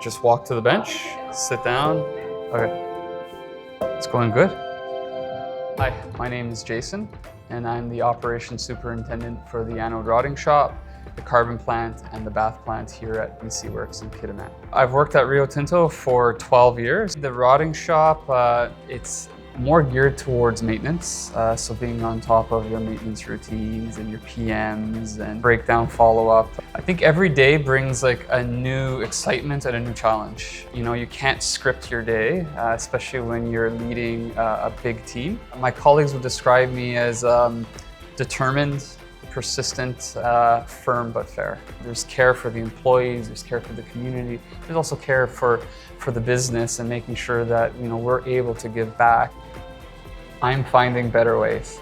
Just walk to the bench, sit down. Okay, it's going good. Hi, my name is Jason, and I'm the operations superintendent for the anode rotting shop, the carbon plant, and the bath plant here at BC Works in Kitimat. I've worked at Rio Tinto for 12 years. The rotting shop, it's more geared towards maintenance, so being on top of your maintenance routines and your PMs and breakdown follow-up. I think every day brings like a new excitement and a new challenge. You know, you can't script your day, especially when you're leading a big team. My colleagues would describe me as determined, persistent, firm but fair. There's care for the employees, there's care for the community, there's also care for the business and making sure that we're able to give back. I'm finding better ways.